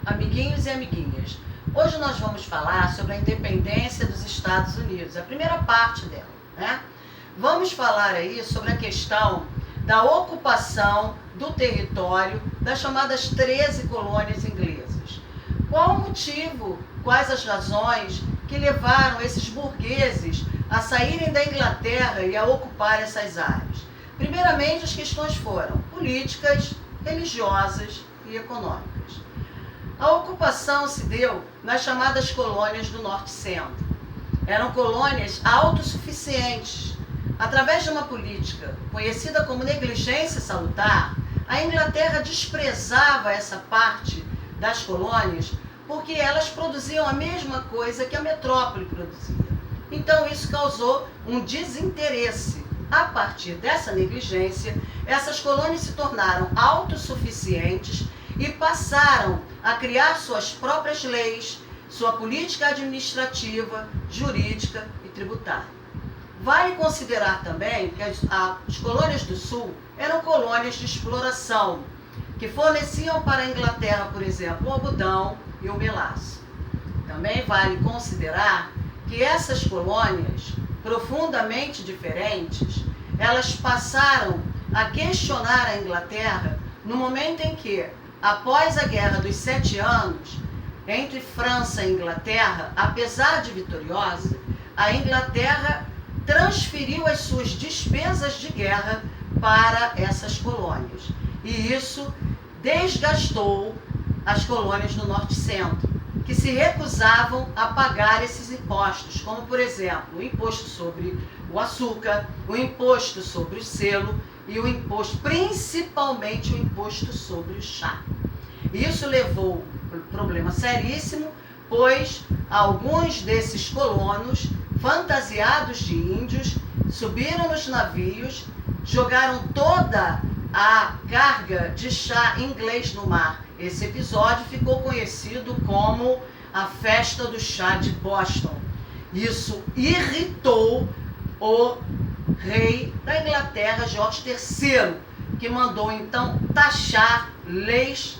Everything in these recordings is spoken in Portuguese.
Amiguinhos e amiguinhas, hoje nós vamos falar sobre a independência dos Estados Unidos, a primeira parte dela, né? Vamos falar aí sobre a questão da ocupação do território das chamadas 13 colônias inglesas. Qual o motivo, quais as razões que levaram esses burgueses a saírem da Inglaterra e a ocupar essas áreas? Primeiramente, as questões foram políticas, religiosas e econômicas. A ocupação se deu nas chamadas colônias do Norte-Centro. Eram colônias autossuficientes. Através de uma política conhecida como negligência salutar, a Inglaterra desprezava essa parte das colônias porque elas produziam a mesma coisa que a metrópole produzia. Então isso causou um desinteresse. A partir dessa negligência, essas colônias se tornaram autossuficientes e passaram a criar suas próprias leis, sua política administrativa, jurídica e tributária. Vale considerar também que as colônias do Sul eram colônias de exploração, que forneciam para a Inglaterra, por exemplo, o algodão e o melaço. Também vale considerar que essas colônias, profundamente diferentes, elas passaram a questionar a Inglaterra no momento em que, após a Guerra dos 7 Anos, entre França e Inglaterra, apesar de vitoriosa, a Inglaterra transferiu as suas despesas de guerra para essas colônias. E isso desgastou as colônias do Norte-Centro, que se recusavam a pagar esses impostos, como, por exemplo, o imposto sobre o açúcar, o imposto sobre o selo e o imposto, principalmente o imposto sobre o chá. Isso levou a um problema seríssimo, pois alguns desses colonos, fantasiados de índios, subiram nos navios, jogaram toda a carga de chá inglês no mar. Esse episódio ficou conhecido como a Festa do Chá de Boston. Isso irritou o rei da Inglaterra, George III, que mandou então taxar leis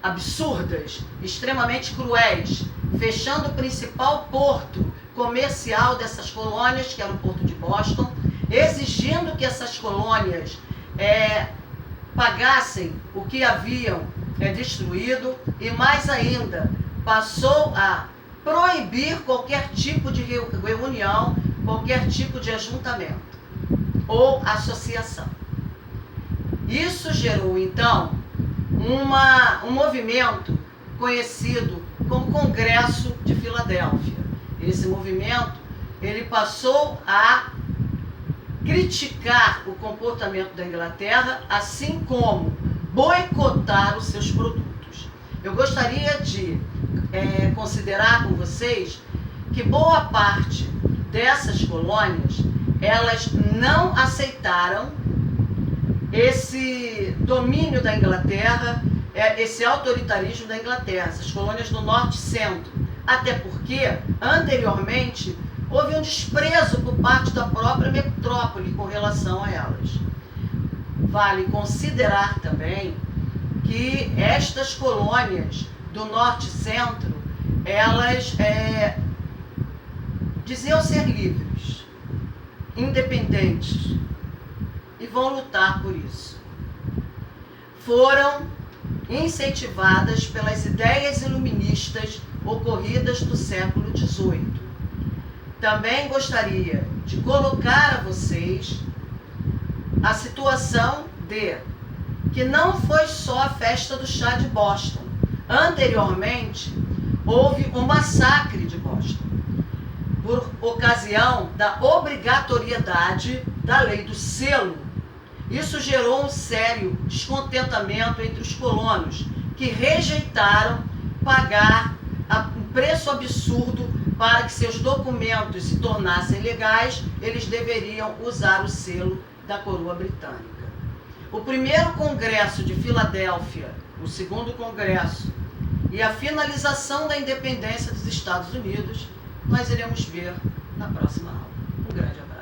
absurdas, extremamente cruéis, fechando o principal porto comercial dessas colônias, que era o porto de Boston, exigindo que essas colônias pagassem o que haviam destruído e, mais ainda, passou a proibir qualquer tipo de reunião, qualquer tipo de ajuntamento ou associação. Isso gerou, então, um movimento conhecido como Congresso de Filadélfia. Esse movimento, ele passou a criticar o comportamento da Inglaterra, assim como boicotar os seus produtos. Eu gostaria de considerar com vocês que boa parte dessas colônias, elas não aceitaram esse domínio da Inglaterra, esse autoritarismo da Inglaterra, essas colônias do Norte-Centro. Até porque, anteriormente, houve um desprezo por parte da própria metrópole com relação a elas. Vale considerar também que estas colônias do Norte-Centro, elas diziam ser livres, independentes, e vão lutar por isso. Foram incentivadas pelas ideias iluministas ocorridas do século XVIII. Também gostaria de colocar a vocês a situação de que não foi só a festa do chá de Boston. Anteriormente, houve um massacre de Boston, por ocasião da obrigatoriedade da lei do selo. Isso gerou um sério descontentamento entre os colonos, que rejeitaram pagar um preço absurdo para que seus documentos se tornassem legais. Eles deveriam usar o selo da coroa britânica. O primeiro congresso de Filadélfia, o segundo congresso, e a finalização da independência dos Estados Unidos, nós iremos ver na próxima aula. Um grande abraço.